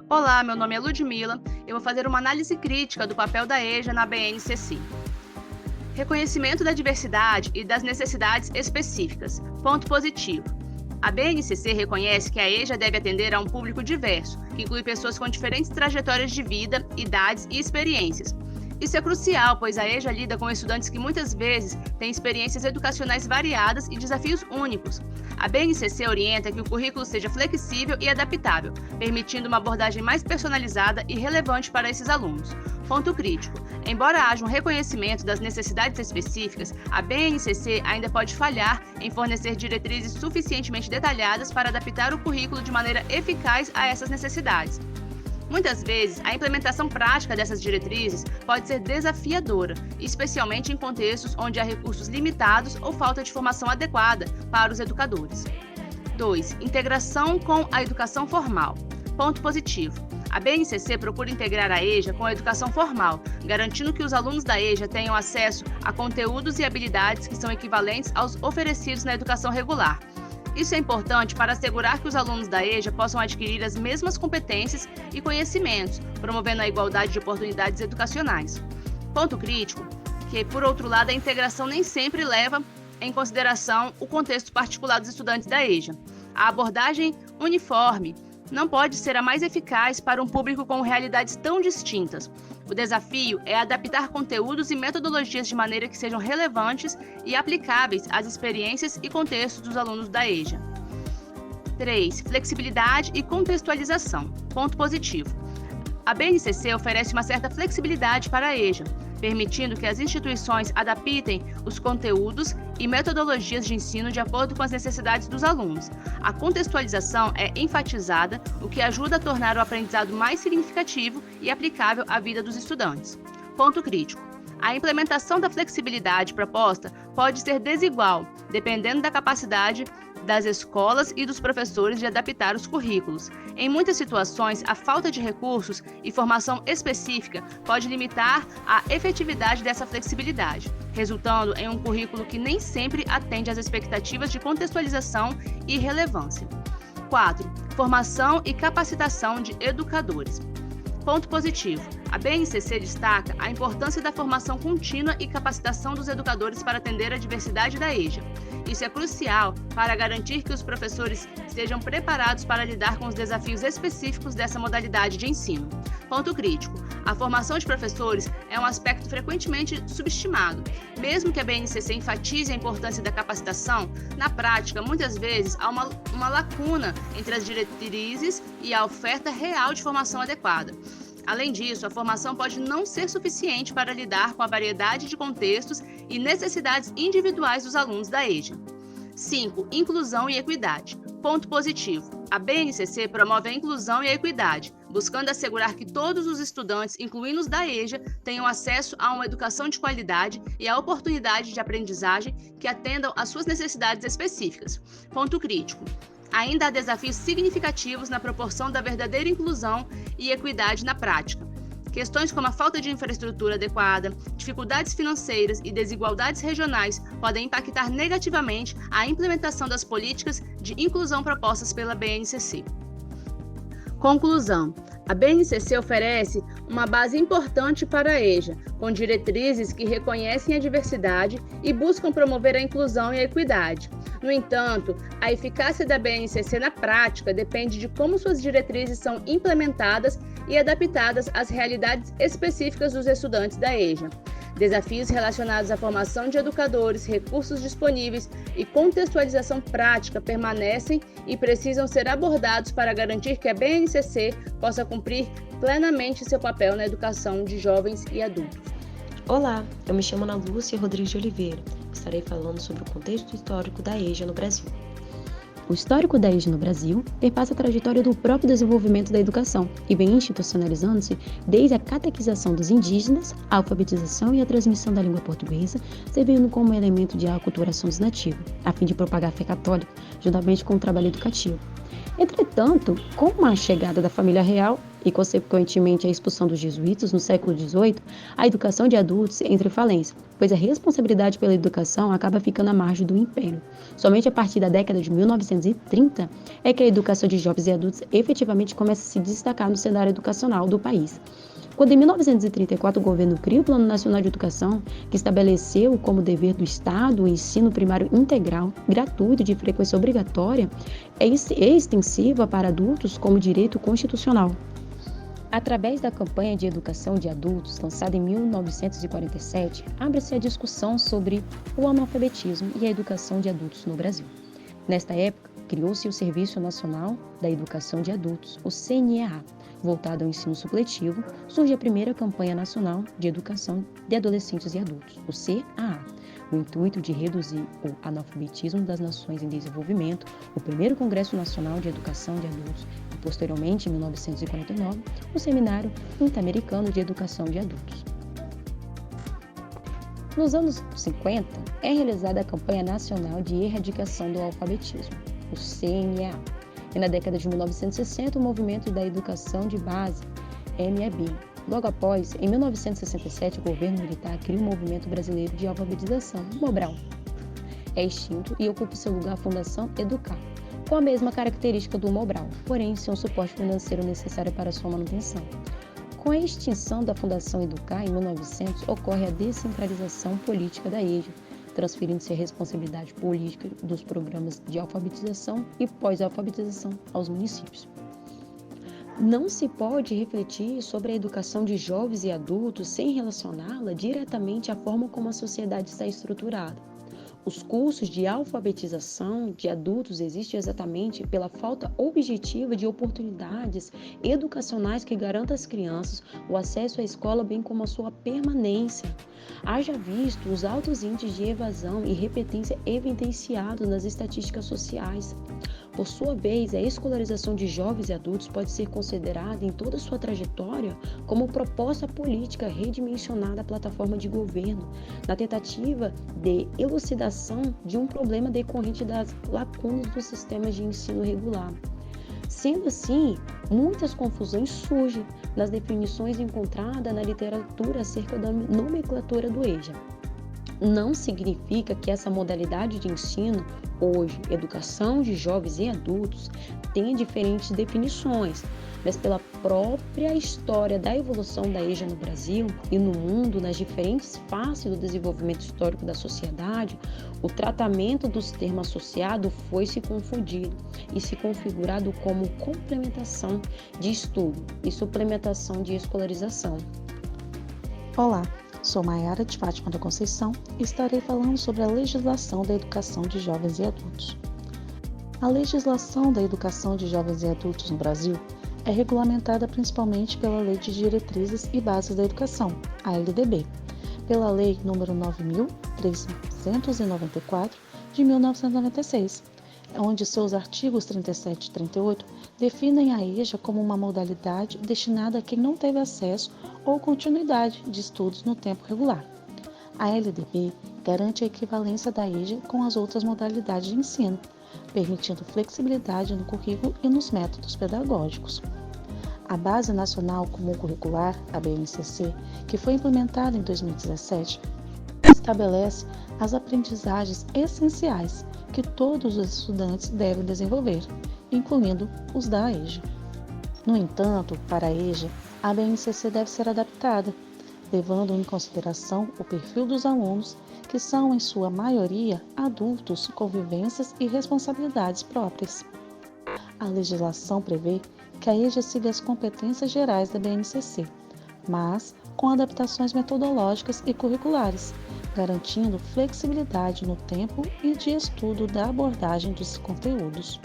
Olá, meu nome é Ludmila. Eu vou fazer uma análise crítica do papel da EJA na BNCC. Reconhecimento da diversidade e das necessidades específicas. Ponto positivo. A BNCC reconhece que a EJA deve atender a um público diverso, que inclui pessoas com diferentes trajetórias de vida, idades e experiências. Isso é crucial, pois a EJA lida com estudantes que muitas vezes têm experiências educacionais variadas e desafios únicos. A BNCC orienta que o currículo seja flexível e adaptável, permitindo uma abordagem mais personalizada e relevante para esses alunos. Ponto crítico. Embora haja um reconhecimento das necessidades específicas, a BNCC ainda pode falhar em fornecer diretrizes suficientemente detalhadas para adaptar o currículo de maneira eficaz a essas necessidades. Muitas vezes, a implementação prática dessas diretrizes pode ser desafiadora, especialmente em contextos onde há recursos limitados ou falta de formação adequada para os educadores. 2. Integração com a educação formal. Ponto positivo. A BNCC procura integrar a EJA com a educação formal, garantindo que os alunos da EJA tenham acesso a conteúdos e habilidades que são equivalentes aos oferecidos na educação regular. Isso é importante para assegurar que os alunos da EJA possam adquirir as mesmas competências e conhecimentos, promovendo a igualdade de oportunidades educacionais. Ponto crítico, que, por outro lado, a integração nem sempre leva em consideração o contexto particular dos estudantes da EJA. A abordagem uniforme não pode ser a mais eficaz para um público com realidades tão distintas. O desafio é adaptar conteúdos e metodologias de maneira que sejam relevantes e aplicáveis às experiências e contextos dos alunos da EJA. 3. Flexibilidade e contextualização. Ponto positivo. A BNCC oferece uma certa flexibilidade para a EJA, permitindo que as instituições adaptem os conteúdos e metodologias de ensino de acordo com as necessidades dos alunos. A contextualização é enfatizada, o que ajuda a tornar o aprendizado mais significativo e aplicável à vida dos estudantes. Ponto crítico. A implementação da flexibilidade proposta pode ser desigual, dependendo da capacidade das escolas e dos professores de adaptar os currículos. Em muitas situações, a falta de recursos e formação específica pode limitar a efetividade dessa flexibilidade, resultando em um currículo que nem sempre atende às expectativas de contextualização e relevância. 4. Formação e capacitação de educadores. Ponto positivo. A BNCC destaca a importância da formação contínua e capacitação dos educadores para atender a diversidade da EJA. Isso é crucial para garantir que os professores estejam preparados para lidar com os desafios específicos dessa modalidade de ensino. Ponto crítico. A formação de professores é um aspecto frequentemente subestimado. Mesmo que a BNCC enfatize a importância da capacitação, na prática, muitas vezes há uma lacuna entre as diretrizes e a oferta real de formação adequada. Além disso, a formação pode não ser suficiente para lidar com a variedade de contextos e necessidades individuais dos alunos da EJA. 5. Inclusão e equidade. Ponto positivo. A BNCC promove a inclusão e a equidade, buscando assegurar que todos os estudantes, incluindo os da EJA, tenham acesso a uma educação de qualidade e a oportunidade de aprendizagem que atendam às suas necessidades específicas. Ponto crítico. Ainda há desafios significativos na proporção da verdadeira inclusão e equidade na prática. Questões como a falta de infraestrutura adequada, dificuldades financeiras e desigualdades regionais podem impactar negativamente a implementação das políticas de inclusão propostas pela BNCC. Conclusão. A BNCC oferece uma base importante para a EJA, com diretrizes que reconhecem a diversidade e buscam promover a inclusão e a equidade. No entanto, a eficácia da BNCC na prática depende de como suas diretrizes são implementadas e adaptadas às realidades específicas dos estudantes da EJA. Desafios relacionados à formação de educadores, recursos disponíveis e contextualização prática permanecem e precisam ser abordados para garantir que a BNCC possa cumprir plenamente seu papel na educação de jovens e adultos. Olá, eu me chamo Ana Lúcia Rodrigues de Oliveira. Estarei falando sobre o contexto histórico da EJA no Brasil. O histórico da EJA no Brasil perpassa a trajetória do próprio desenvolvimento da educação e vem institucionalizando-se desde a catequização dos indígenas, a alfabetização e a transmissão da língua portuguesa, servindo como elemento de aculturação dos nativos, a fim de propagar a fé católica, juntamente com o trabalho educativo. Entretanto, com a chegada da família real e, consequentemente, a expulsão dos jesuítas no século XVIII, a educação de adultos entra em falência, pois a responsabilidade pela educação acaba ficando à margem do Império. Somente a partir da década de 1930 é que a educação de jovens e adultos efetivamente começa a se destacar no cenário educacional do país. Quando em 1934 o governo cria o Plano Nacional de Educação, que estabeleceu como dever do Estado o ensino primário integral, gratuito, de frequência obrigatória, é extensiva para adultos como direito constitucional. Através da campanha de educação de adultos, lançada em 1947, abre-se a discussão sobre o analfabetismo e a educação de adultos no Brasil. Nesta época, criou-se o Serviço Nacional da Educação de Adultos, o CNEA. Voltado ao ensino supletivo, surge a primeira campanha nacional de educação de adolescentes e adultos, o CAA, no intuito de reduzir o analfabetismo das nações em desenvolvimento, o primeiro Congresso Nacional de Educação de Adultos e, posteriormente, em 1949, o Seminário Interamericano de Educação de Adultos. Nos anos 50, é realizada a Campanha Nacional de Erradicação do Alfabetismo, o CNEA, e na década de 1960 o Movimento da Educação de Base, MEB. Logo após, em 1967, o governo militar cria o Movimento Brasileiro de Alfabetização, o Mobral. É extinto e ocupa seu lugar a Fundação Educar, com a mesma característica do Mobral, porém sem o suporte financeiro necessário para sua manutenção. Com a extinção da Fundação Educar, em 1900, ocorre a descentralização política da EJA, transferindo-se a responsabilidade política dos programas de alfabetização e pós-alfabetização aos municípios. Não se pode refletir sobre a educação de jovens e adultos sem relacioná-la diretamente à forma como a sociedade está estruturada. Os cursos de alfabetização de adultos existem exatamente pela falta objetiva de oportunidades educacionais que garantam às crianças o acesso à escola, bem como a sua permanência. Haja visto os altos índices de evasão e repetência evidenciados nas estatísticas sociais. Por sua vez, a escolarização de jovens e adultos pode ser considerada em toda sua trajetória como proposta política redimensionada à plataforma de governo, na tentativa de elucidação de um problema decorrente das lacunas dos sistemas de ensino regular. Sendo assim, muitas confusões surgem nas definições encontradas na literatura acerca da nomenclatura do EJA. Não significa que essa modalidade de ensino, hoje, educação de jovens e adultos, tenha diferentes definições, mas pela própria história da evolução da EJA no Brasil e no mundo, nas diferentes fases do desenvolvimento histórico da sociedade, o tratamento dos termos associados foi se confundido e se configurado como complementação de estudo e suplementação de escolarização. Olá, sou Maiara de Fátima da Conceição e estarei falando sobre a legislação da educação de jovens e adultos. A legislação da educação de jovens e adultos no Brasil é regulamentada principalmente pela Lei de Diretrizes e Bases da Educação, a LDB, pela Lei nº 9.394, de 1996, onde seus artigos 37 e 38 definem a EJA como uma modalidade destinada a quem não teve acesso ou continuidade de estudos no tempo regular. A LDB garante a equivalência da EJA com as outras modalidades de ensino, permitindo flexibilidade no currículo e nos métodos pedagógicos. A Base Nacional Comum Curricular, a BNCC, que foi implementada em 2017, estabelece as aprendizagens essenciais que todos os estudantes devem desenvolver, incluindo os da EJA. No entanto, para a EJA, a BNCC deve ser adaptada, levando em consideração o perfil dos alunos, que são, em sua maioria, adultos com vivências e responsabilidades próprias. A legislação prevê que a EJA siga as competências gerais da BNCC, mas com adaptações metodológicas e curriculares, garantindo flexibilidade no tempo e de estudo da abordagem dos conteúdos.